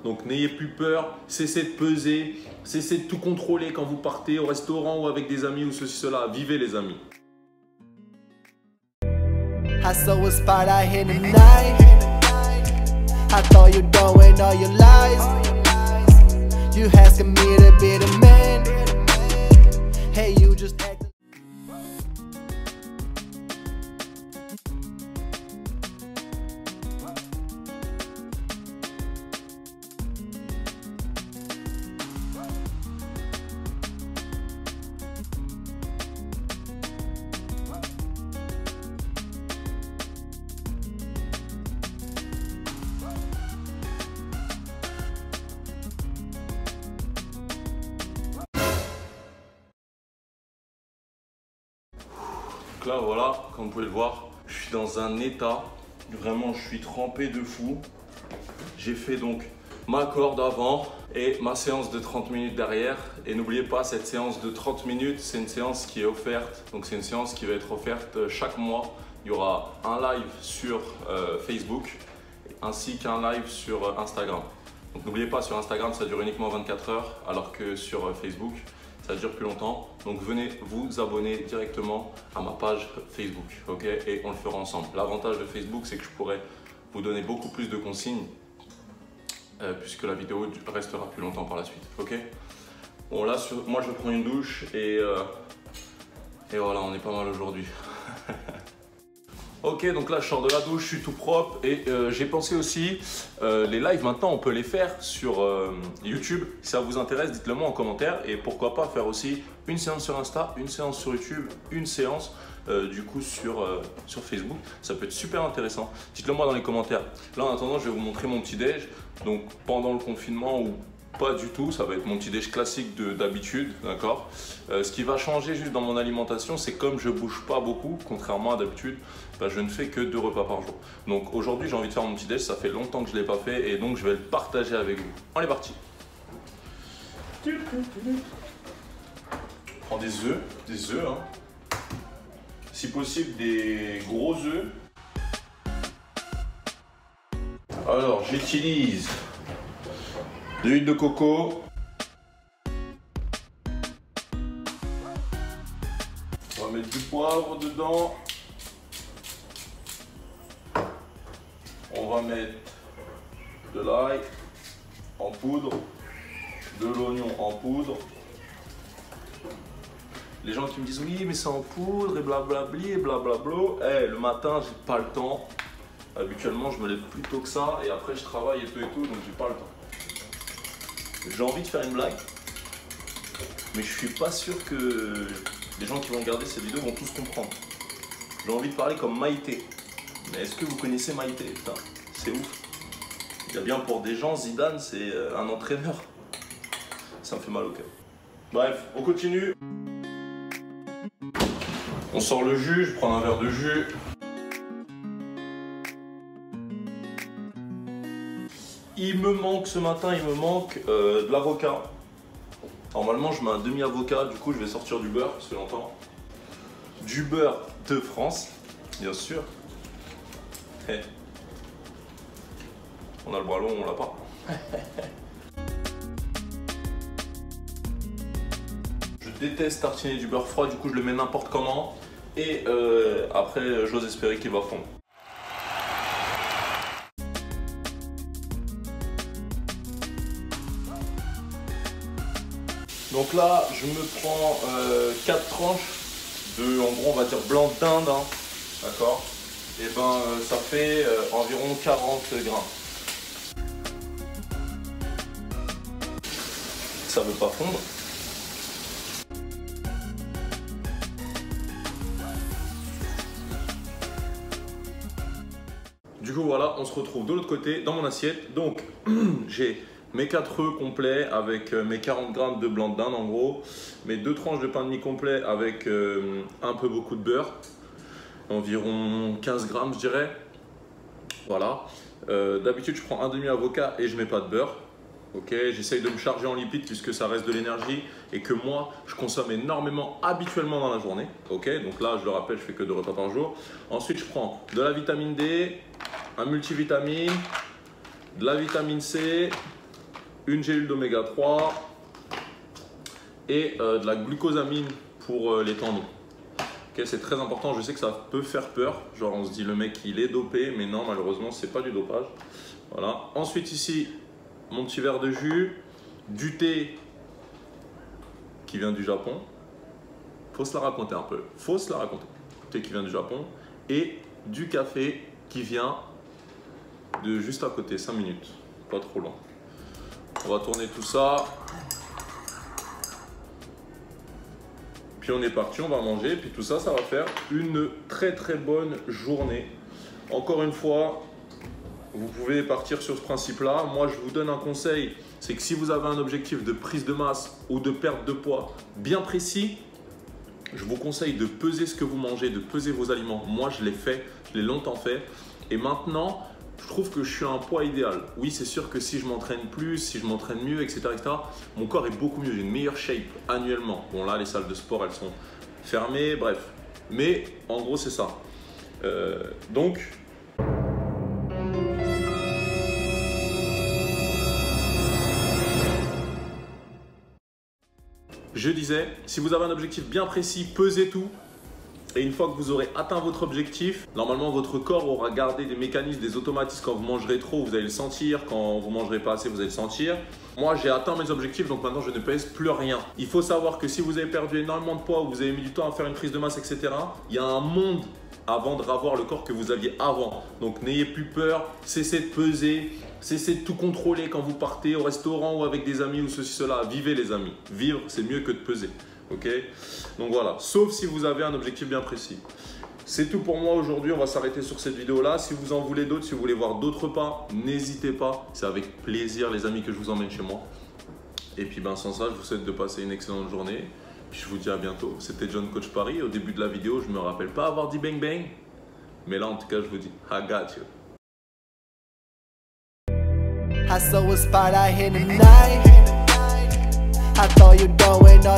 Donc n'ayez plus peur, cessez de peser, cessez de tout contrôler quand vous partez au restaurant ou avec des amis ou ceci, cela. Vivez les amis. I saw a spot out here tonight. I thought you doing all your lies. You asking me to be the man. Hey, you just acting. Donc là voilà, comme vous pouvez le voir, je suis dans un état, vraiment je suis trempé de fou. J'ai fait donc ma corde avant et ma séance de 30 minutes derrière. Et n'oubliez pas, cette séance de 30 minutes, c'est une séance qui est offerte. Donc c'est une séance qui va être offerte chaque mois. Il y aura un live sur Facebook ainsi qu'un live sur Instagram. Donc n'oubliez pas, sur Instagram ça dure uniquement 24 heures alors que sur Facebook ça dure plus longtemps. Donc venez vous abonner directement à ma page Facebook, ok? Et on le fera ensemble. L'avantage de Facebook, c'est que je pourrai vous donner beaucoup plus de consignes puisque la vidéo restera plus longtemps par la suite, ok? Bon là, moi je prends une douche et voilà, on est pas mal aujourd'hui. Ok, donc là je sors de la douche, je suis tout propre et j'ai pensé aussi, les lives maintenant on peut les faire sur YouTube. Si ça vous intéresse, dites-le moi en commentaire et pourquoi pas faire aussi une séance sur Insta, une séance sur YouTube, une séance du coup sur Facebook. Ça peut être super intéressant. Dites-le moi dans les commentaires. Là en attendant, je vais vous montrer mon petit déj. Donc pendant le confinement ou pas du tout, ça va être mon petit déj classique d'habitude, d'accord. Ce qui va changer juste dans mon alimentation, c'est comme je bouge pas beaucoup, contrairement à d'habitude, bah, je ne fais que 2 repas par jour. Donc aujourd'hui, j'ai envie de faire mon petit déj, ça fait longtemps que je ne l'ai pas fait et donc je vais le partager avec vous. On est parti. Je prends des œufs, hein. Si possible des gros œufs. Alors j'utilise de l'huile de coco. On va mettre du poivre dedans. On va mettre de l'ail en poudre, de l'oignon en poudre. Les gens qui me disent oui mais c'est en poudre et blablabli et blablablo. Eh, le matin j'ai pas le temps. Habituellement je me lève plus tôt que ça et après je travaille et tout donc j'ai pas le temps. J'ai envie de faire une blague, mais je suis pas sûr que les gens qui vont regarder cette vidéo vont tous comprendre. J'ai envie de parler comme Maïté. Mais est-ce que vous connaissez Maïté? Putain, c'est ouf. Il y a bien pour des gens, Zidane, c'est un entraîneur. Ça me fait mal au cœur. Bref, on continue. On sort le jus, je prends un verre de jus. Il me manque ce matin, de l'avocat. Normalement, je mets un demi-avocat, du coup, je vais sortir du beurre, ça fait longtemps. Du beurre de France, bien sûr. Hey. On a le bras long, on l'a pas. Je déteste tartiner du beurre froid, du coup, je le mets n'importe comment. Et après, j'ose espérer qu'il va fondre. Donc là, je me prends 4 tranches de, en gros, on va dire blanc d'Inde, hein, d'accord. Et ben, ça fait environ 40 grammes. Ça veut pas fondre. Du coup, voilà, on se retrouve de l'autre côté, dans mon assiette. Donc, j'ai mes 4 œufs complets avec mes 40 grammes de blanc d'Inde en gros, mes 2 tranches de pain de mie complet avec un peu beaucoup de beurre, environ 15 grammes je dirais. Voilà. D'habitude je prends un demi avocat et je mets pas de beurre. Ok, j'essaye de me charger en lipides puisque ça reste de l'énergie et que moi je consomme énormément habituellement dans la journée. Ok, donc là je le rappelle, je fais que 2 repas par jour. Ensuite je prends de la vitamine D, un multivitamine, de la vitamine C, une gélule d'oméga 3 et de la glucosamine pour les tendons. Okay, c'est très important, je sais que ça peut faire peur. Genre on se dit le mec il est dopé, mais non, malheureusement c'est pas du dopage. Voilà. Ensuite ici, mon petit verre de jus, du thé qui vient du Japon. Faut se la raconter un peu. Faut se la raconter. Thé qui vient du Japon et du café qui vient de juste à côté, 5 minutes, pas trop long. On va tourner tout ça. Puis on est parti, on va manger. Puis tout ça, ça va faire une très très bonne journée. Encore une fois, vous pouvez partir sur ce principe-là. Moi, je vous donne un conseil, c'est que si vous avez un objectif de prise de masse ou de perte de poids bien précis, je vous conseille de peser ce que vous mangez, de peser vos aliments. Moi, je l'ai fait, je l'ai longtemps fait. Et maintenant, je trouve que je suis à un poids idéal. Oui, c'est sûr que si je m'entraîne plus, si je m'entraîne mieux, etc., mon corps est beaucoup mieux. J'ai une meilleure shape annuellement. Bon, là, les salles de sport, elles sont fermées, bref. Mais en gros, c'est ça. Donc, je disais, si vous avez un objectif bien précis, pesez tout. Et une fois que vous aurez atteint votre objectif, normalement votre corps aura gardé des mécanismes, des automatismes. Quand vous mangerez trop, vous allez le sentir. Quand vous mangerez pas assez, vous allez le sentir. Moi, j'ai atteint mes objectifs, donc maintenant je ne pèse plus rien. Il faut savoir que si vous avez perdu énormément de poids ou vous avez mis du temps à faire une prise de masse, etc., il y a un monde avant de revoir le corps que vous aviez avant. Donc n'ayez plus peur, cessez de peser, cessez de tout contrôler quand vous partez au restaurant ou avec des amis ou ceci, cela. Vivez les amis. Vivre, c'est mieux que de peser. Ok, donc voilà, sauf si vous avez un objectif bien précis. C'est tout pour moi aujourd'hui, on va s'arrêter sur cette vidéo là. Si vous en voulez d'autres, si vous voulez voir d'autres pas, n'hésitez pas, c'est avec plaisir les amis que je vous emmène chez moi. Et puis sans ça, je vous souhaite de passer une excellente journée. Puis je vous dis à bientôt. C'était John Coach Paris. Au début de la vidéo, je ne me rappelle pas avoir dit bang bang, mais là en tout cas je vous dis I got you. I saw a spot out here tonight. I thought you doing all